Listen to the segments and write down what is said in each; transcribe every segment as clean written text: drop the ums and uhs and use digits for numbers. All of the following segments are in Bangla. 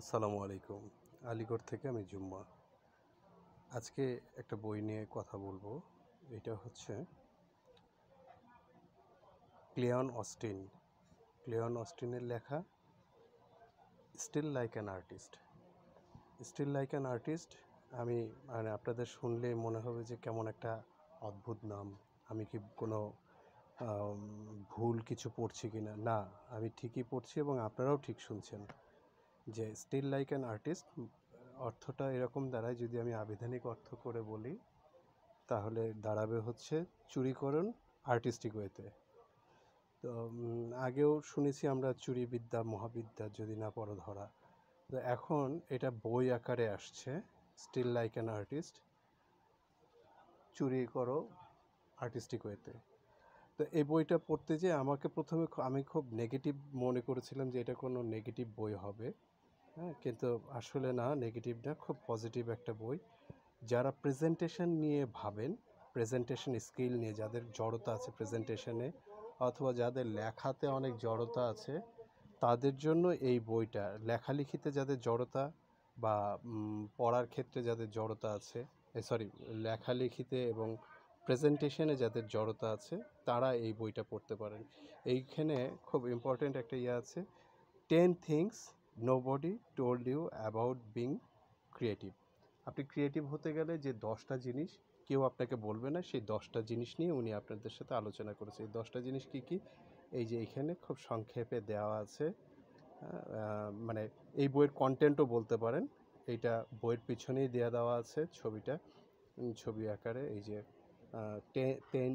আসসালামু আলাইকুম। আলিগড় থেকে আমি জুম্মা। আজকে একটা বই নিয়ে কথা বলবো। এটা হচ্ছে ক্লেয়ন অস্টিন। ক্লেয়ন অস্টিনের লেখা steal like an artist. Steal like an artist আমি আপনাদের শুনলেই মনে হবে যে কেমন একটা অদ্ভুত নাম। আমি কি কোনো আম ভুল কিছু পড়ছি কিনা? না, আমি ঠিকই পড়ছি এবং আপনারাও ঠিক শুনছেন। যে স্টিল লাইক অ্যান আর্টিস্ট অর্থটা এরকম দাঁড়ায়, যদি আমি আবিধানিক অর্থ করে বলি তাহলে দাঁড়াবে হচ্ছে চুরিকরণ আর্টিস্টিক ওয়েতে। তো আগেও শুনেছি আমরা চুরিবিদ্যা মহাবিদ্যা যদি না পড়ো ধরা। তো এখন এটা বই আকারে আসছে, স্টিল লাইক অ্যান আর্টিস্ট, চুরি করো আর্টিস্টিক ওয়েতে। তো এই বইটা পড়তে যেয়ে আমাকে প্রথমে আমি খুব নেগেটিভ মনে করেছিলাম যে এটা কোনো নেগেটিভ বই হবে। হ্যাঁ, কিন্তু আসলে না, নেগেটিভ না, খুব পজিটিভ একটা বই। যারা প্রেজেন্টেশন নিয়ে ভাবেন, প্রেজেন্টেশন স্কিল নিয়ে যাদের জড়তা আছে প্রেজেন্টেশনে, অথবা যাদের লেখাতে অনেক জড়তা আছে, তাদের জন্য এই বইটা, লেখালেখিতে যাদের জড়তা বা পড়ার ক্ষেত্রে যাদের জড়তা আছে, সরি, লেখালেখিতে এবং প্রেজেন্টেশনে যাদের জড়তা আছে, তারা এই বইটা পড়তে পারেন। এইখানে খুব ইম্পর্ট্যান্ট একটা আছে, 10 things nobody told you about being creative. আপনি ক্রিয়েটিভ হতে গেলে যে 10টা জিনিস কেউ আপনাকে বলবে না, সেই 10টা জিনিস নিয়ে উনি আপনাদের সাথে আলোচনা করেছে। এই 10টা জিনিস কি কি, এই যে এখানে খুব সংক্ষেপে দেওয়া আছে। মানে এই বইয়ের কন্টেন্টও বলতে পারেন, এইটা বইয়ের পিছনেই দেওয়া আছে ছবিটা, ছবি আকারে। এই যে টেন,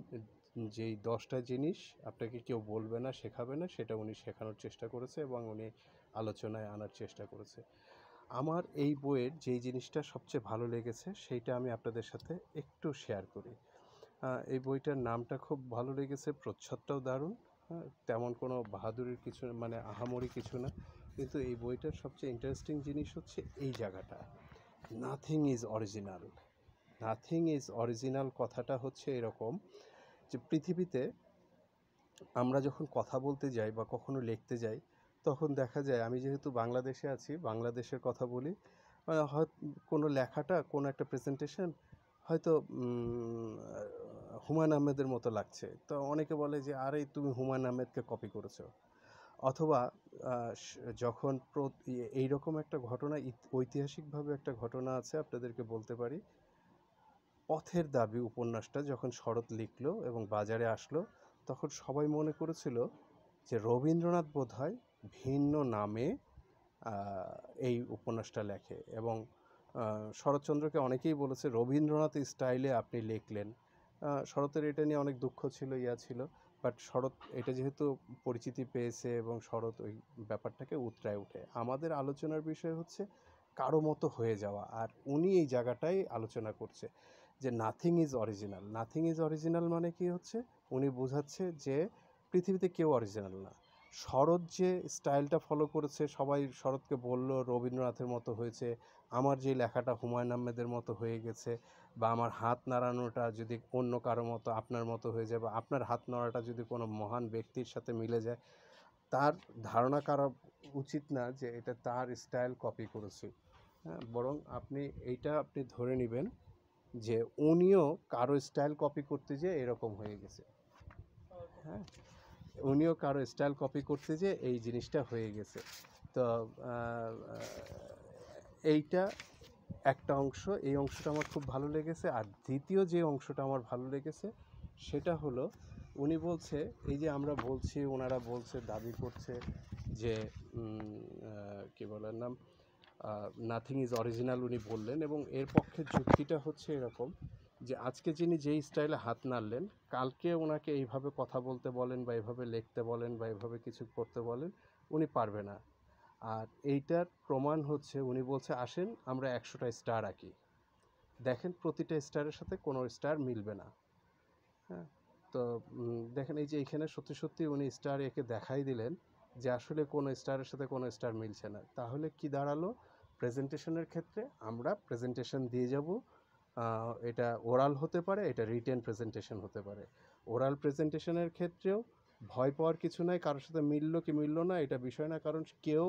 যেই 10টা জিনিস আপনাকে কেউ বলবে না, শেখাবে না, সেটা উনি শেখানোর চেষ্টা করেছে এবং উনি আলোচনায় আনার চেষ্টা করেছে। আমার এই বইয়ের যেই জিনিসটা সবচেয়ে ভালো লেগেছে সেইটা আমি আপনাদের সাথে একটু শেয়ার করি। এই বইটার নামটা খুব ভালো লেগেছে, প্রচ্ছদটাও দারুণ। হ্যাঁ, তেমন কোনো বাহাদুরির কিছু, মানে আহামরি কিছু না, কিন্তু এই বইটার সবচেয়ে ইন্টারেস্টিং জিনিস হচ্ছে এই জায়গাটা, nothing is original. Nothing is original কথাটা হচ্ছে এরকম যে পৃথিবীতে আমরা যখন কথা বলতে যাই বা কখনো লিখতে যাই, তখন দেখা যায়, আমি যেহেতু বাংলাদেশে আছি, বাংলাদেশের কথা বলি, হয় কোনো লেখাটা, কোনো একটা প্রেজেন্টেশন হয়তো হুমায়ুন আহমেদের মতো লাগছে, তো অনেকে বলে যে আরে তুমি হুমায়ুন আহমেদকে কপি করেছো। অথবা যখন এইরকম একটা ঘটনা, ঐতিহাসিকভাবে একটা ঘটনা আছে, আপনাদেরকে বলতে পারি। পথের দাবি উপন্যাসটা যখন শরৎ লিখলো এবং বাজারে আসলো, তখন সবাই মনে করেছিল যে রবীন্দ্রনাথ বোধহয় ভিন্ন নামে এই উপন্যাসটা লেখে, এবং শরৎচন্দ্রকে অনেকেই বলেছে রবীন্দ্রনাথ স্টাইলে আপনি লিখলেন। শরতের এটা নিয়ে অনেক দুঃখ ছিল, ছিল, বাট শরৎ এটা যেহেতু পরিচিতি পেয়েছে এবং শরৎ ওই ব্যাপারটাকে উতরায় উঠে। আমাদের আলোচনার বিষয় হচ্ছে কারো মতো হয়ে যাওয়া, আর উনি এই জায়গাটাই আলোচনা করছে যে nothing is original. Nothing is original মানে কি হচ্ছে, উনি বোঝাচ্ছে যে পৃথিবীতে কেউ অরিজিনাল না। শরৎ যে স্টাইলটা ফলো করেছে, সবাই শরৎকে বলল রবীন্দ্রনাথের মতো হয়েছে, আমার যে লেখাটা হুমায়ুন আহমেদের মতো হয়ে গেছে, বা আমার হাত নাড়ানোটা যদি অন্য কারো মতো আপনার মতো হয়ে যায়, বা আপনার হাত নাড়াটা যদি কোনো মহান ব্যক্তির সাথে মিলে যায়, তার ধারণা করা উচিত না যে এটা তার স্টাইল কপি করেছে। হ্যাঁ, বরং আপনি এইটা আপনি ধরে নেবেন যে উনিও কারো স্টাইল কপি করতে যেয়ে এরকম হয়ে গেছে। হ্যাঁ, উনিও কারো স্টাইল কপি করতে যেয়ে এই জিনিসটা হয়ে গেছে। তো এইটা একটা অংশ, এই অংশটা আমার খুব ভালো লেগেছে। আর দ্বিতীয় যে অংশটা আমার ভালো লেগেছে সেটা হলো, উনি বলছে, এই যে আমরা বলছি, ওনারা বলছে, দাবি করছে যে কী বলার নাম, নাথিং ইজ অরিজিনাল উনি বললেন, এবং এর পক্ষে যুক্তিটা হচ্ছে এরকম যে আজকে যিনি যেই স্টাইলে হাত নাড়লেন, কালকে ওনাকে এইভাবে কথা বলতে বলেন বা এইভাবে লিখতে বলেন বা এইভাবে কিছু করতে বলেন, উনি পারবে না। আর এইটার প্রমাণ হচ্ছে, উনি বলছে আসেন আমরা 100টা স্টার আঁকি, দেখেন প্রতিটা স্টারের সাথে কোনো স্টার মিলবে না। হ্যাঁ, তো দেখেন এই যে এইখানে সত্যি সত্যি উনি স্টার এঁকে দেখাই দিলেন যে আসলে কোনো স্টারের সাথে কোনো স্টার মিলছে না। তাহলে কি দাঁড়ালো, প্রেজেন্টেশনের ক্ষেত্রে আমরা প্রেজেন্টেশন দিয়ে যাব, এটা ওরাল হতে পারে, এটা রিটেন প্রেজেন্টেশন হতে পারে। ওরাল প্রেজেন্টেশনের ক্ষেত্রেও ভয় পাওয়ার কিছু নাই, কারোর সাথে মিললো কি মিললো না এটা বিষয় না, কারণ কেউ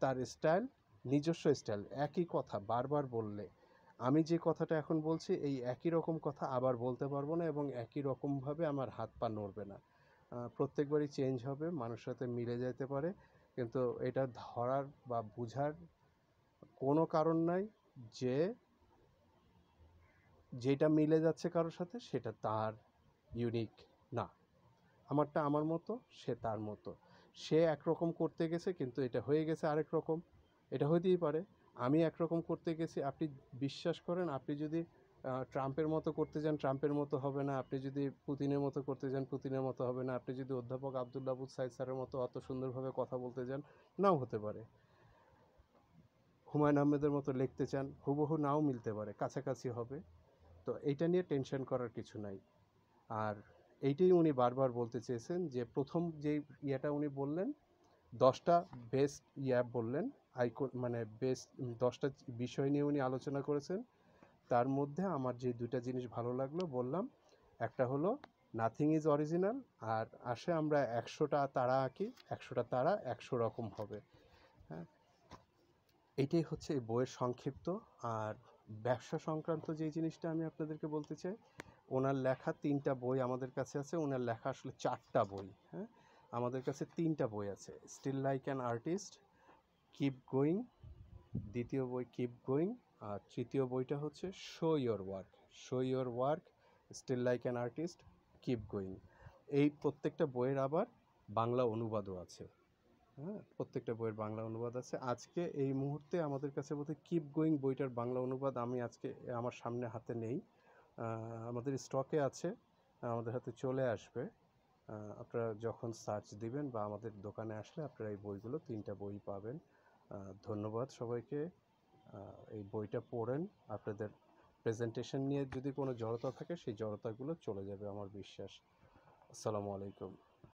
তার স্টাইল নিজস্ব স্টাইল, একই কথা বারবার বললে আমি যে কথাটা এখন বলছি এই একই রকম কথা আবার বলতে পারবো না, এবং একই রকমভাবে আমার হাত পা নড়বে না। প্রত্যেকবারই চেঞ্জ হবে, মানুষের সাথে মিলে যেতে পারে, কিন্তু এটা ধরার বা বুঝার কোনো কারণ নাই যে যেটা মিলে যাচ্ছে কারোর সাথে সেটা তার ইউনিক না। আমারটা আমার মতো, সে তার মতো। সে একরকম করতে গেছে কিন্তু এটা হয়ে গেছে আরেক রকম, এটা হতেই পারে। আমি একরকম করতে গেছি, আপনি বিশ্বাস করেন, আপনি যদি ট্রাম্পের মতো করতে যান ট্রাম্পের মতো হবে না, আপনি যদি পুতিনের মতো করতে যান পুতিনের মতো হবে না, আপনি যদি অধ্যাপক আবদুল্লাহ আবু সাইদ স্যারের মতো অত সুন্দরভাবে কথা বলতে যান নাও হতে পারে, হুমায়ুন আহমেদের মতো লিখতে চান হুবহু নাও মিলতে পারে, কাছাকাছি হবে। তো এইটা নিয়ে টেনশন করার কিছু নাই। আর এইটাই উনি বারবার বলতে চেয়েছেন, যে প্রথম যেই ইয়েটা উনি বললেন 10টা বেস্ট বললেন, আইকন মানে বেস্ট 10টা বিষয় নিয়ে উনি আলোচনা করেছেন। তার মধ্যে আমার যে দুইটা জিনিস ভালো লাগলো বললাম, একটা হলো নাথিং ইজ অরিজিনাল, আর আসে আমরা 100টা তারা আঁকি, 100টা তারা 100 রকম হবে। হ্যাঁ, এইটাই হচ্ছে এই বইয়ের সংক্ষিপ্ত। আর ব্যবসা সংক্রান্ত যে জিনিসটা আমি আপনাদেরকে বলতে চাই, ওনার লেখা 3টা বই আমাদের কাছে আছে, ওনার লেখা আসলে 4টা বই। হ্যাঁ, আমাদের কাছে 3টা বই আছে, steal like an artist, keep going, দ্বিতীয় বই কিপ গোয়িং, আর তৃতীয় বইটা হচ্ছে show your work, show your work, steal like an artist, keep going. এই প্রত্যেকটা বইয়ের আবার বাংলা অনুবাদও আছে। হ্যাঁ, প্রত্যেকটা বইয়ের বাংলা অনুবাদ আছে। আজকে এই মুহূর্তে আমাদের কাছে বোধহয় কিপ গোয়িং বইটার বাংলা অনুবাদ আমি আজকে আমার সামনে হাতে নেই, আমাদের স্টকে আছে, আমাদের হাতে চলে আসবে। আপনারা যখন সার্চ দিবেন বা আমাদের দোকানে আসলে আপনারা এই বইগুলো 3টা বই পাবেন। ধন্যবাদ সবাইকে। এই বইটা পড়েন, আপনাদের প্রেজেন্টেশন নিয়ে যদি কোনো জড়তা থাকে সেই জড়তাগুলো চলে যাবে আমার বিশ্বাস। আসসালামু আলাইকুম।